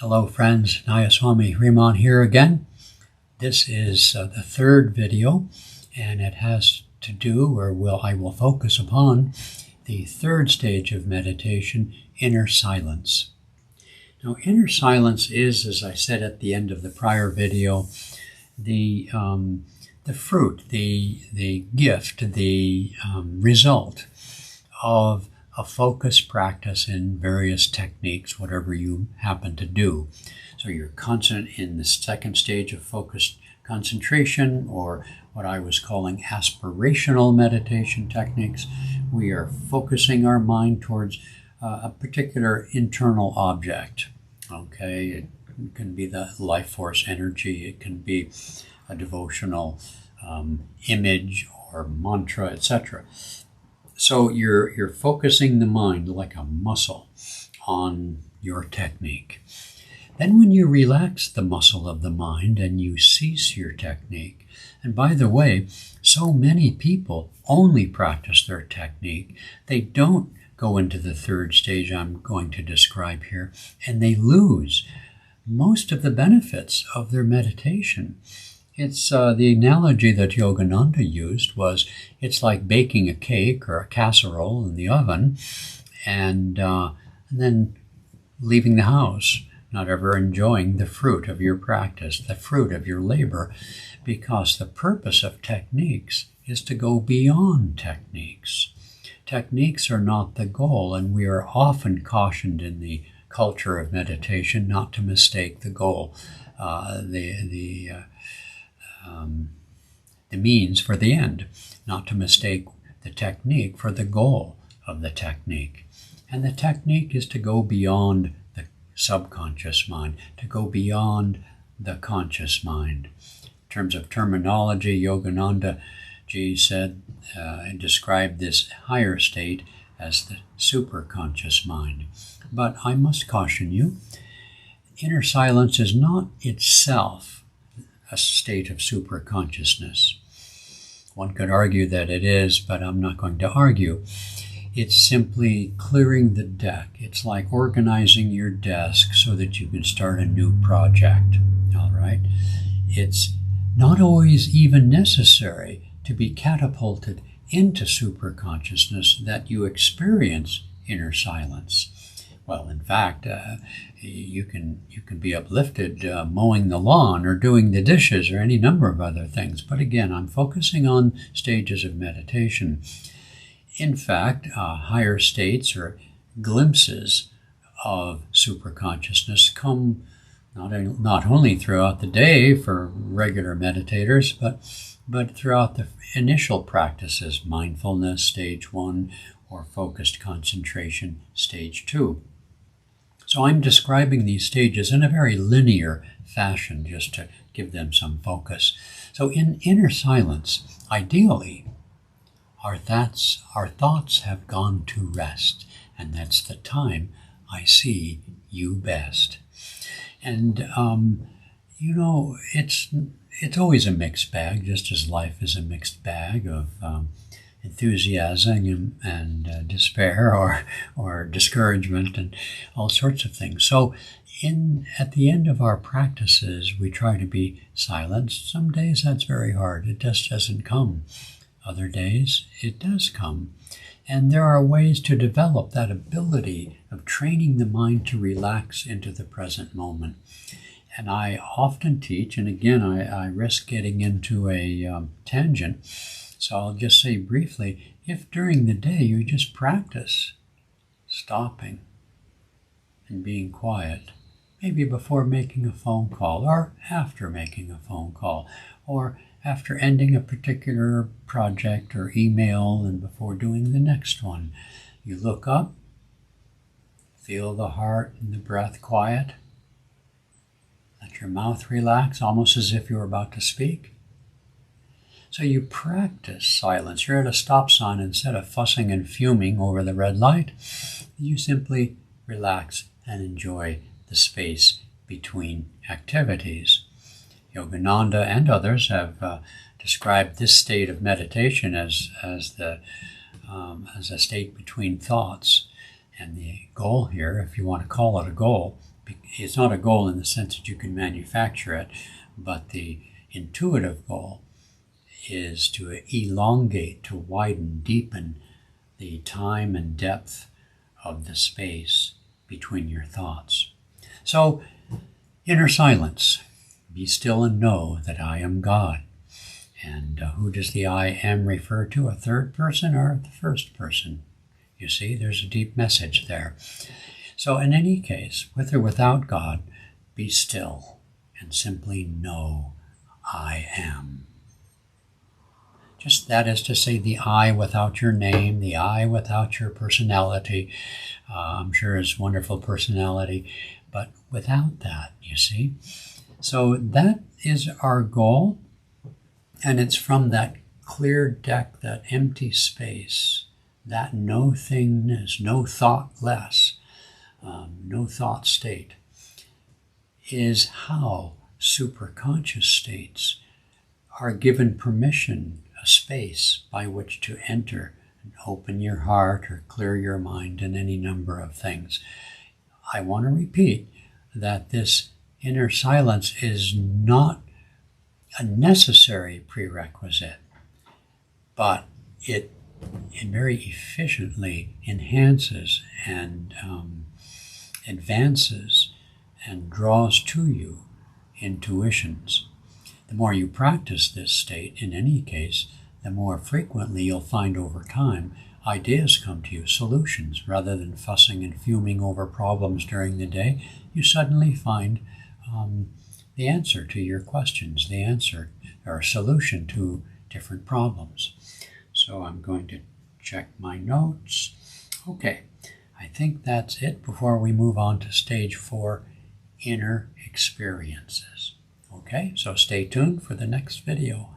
Hello friends, Nayaswami Hriman here again. This is the third video, and it has to do, I will focus upon, the third stage of meditation, inner silence. Now, inner silence is, as I said at the end of the prior video, the fruit, the gift, the result of a focused practice in various techniques, whatever you happen to do. So you're constant in the second stage of focused concentration, or what I was calling aspirational meditation techniques. We are focusing our mind towards a particular internal object. Okay, it can be the life force energy, it can be a devotional image or mantra, etc. So you're focusing the mind like a muscle on your technique. Then when you relax the muscle of the mind and you cease your technique, and by the way, so many people only practice their technique, they don't go into the third stage I'm going to describe here, and they lose most of the benefits of their meditation. It's the analogy that Yogananda used was, it's like baking a cake or a casserole in the oven and then leaving the house, not ever enjoying the fruit of your practice, the fruit of your labor, because the purpose of techniques is to go beyond techniques. Techniques are not the goal, and we are often cautioned in the culture of meditation not to mistake the goal, the means for the end, not to mistake the technique for the goal of the technique. And the technique is to go beyond the subconscious mind, to go beyond the conscious mind. In terms of terminology, Yogananda Ji said and described this higher state as the superconscious mind. But I must caution you, inner silence is not itself a state of superconsciousness. One could argue that it is, but I'm not going to argue. It's simply clearing the deck. It's like organizing your desk so that you can start a new project. All right? It's not always even necessary to be catapulted into superconsciousness that you experience inner silence. Well, in fact, you can be uplifted mowing the lawn or doing the dishes or any number of other things. But again, I'm focusing on stages of meditation. In fact, higher states or glimpses of superconsciousness come not only throughout the day for regular meditators, but throughout the initial practices, mindfulness, stage 1, or focused concentration, stage 2. So I'm describing these stages in a very linear fashion just to give them some focus. So in inner silence, ideally, our thoughts have gone to rest, and that's the time I see you best. And, it's always a mixed bag, just as life is a mixed bag of enthusiasm and despair or discouragement and all sorts of things. So at the end of our practices, we try to be silent. Some days that's very hard. It just doesn't come. Other days it does come. And there are ways to develop that ability of training the mind to relax into the present moment. And I often teach, and again, I risk getting into a tangent, so I'll just say briefly, if during the day you just practice stopping and being quiet, maybe before making a phone call or after making a phone call or after ending a particular project or email and before doing the next one, you look up, feel the heart and the breath quiet, let your mouth relax almost as if you're about to speak. So you practice silence. You're at a stop sign. Instead of fussing and fuming over the red light, you simply relax and enjoy the space between activities. Yogananda and others have described this state of meditation as a state between thoughts. And the goal here, if you want to call it a goal, It's not a goal in the sense that you can manufacture it, but the intuitive goal is to elongate, to widen, deepen the time and depth of the space between your thoughts. So, inner silence. Be still and know that I am God. And who does the I am refer to? A third person or the first person? You see, there's a deep message there. So in any case, with or without God, be still and simply know I am. Just that is to say, the I without your name, the I without your personality. I'm sure it's wonderful personality, but without that, you see. So that is our goal, and it's from that clear deck, that empty space, that no thingness, no thought less, no thought state, is how superconscious states are given permission, a space by which to enter and open your heart or clear your mind in any number of things. I want to repeat that this inner silence is not a necessary prerequisite, but it very efficiently enhances and advances and draws to you intuitions. The more you practice this state, in any case, the more frequently you'll find over time ideas come to you, solutions. Rather than fussing and fuming over problems during the day, you suddenly find the answer to your questions, the answer or a solution to different problems. So I'm going to check my notes. Okay, I think that's it before we move on to stage 4, inner experiences. Okay, so stay tuned for the next video.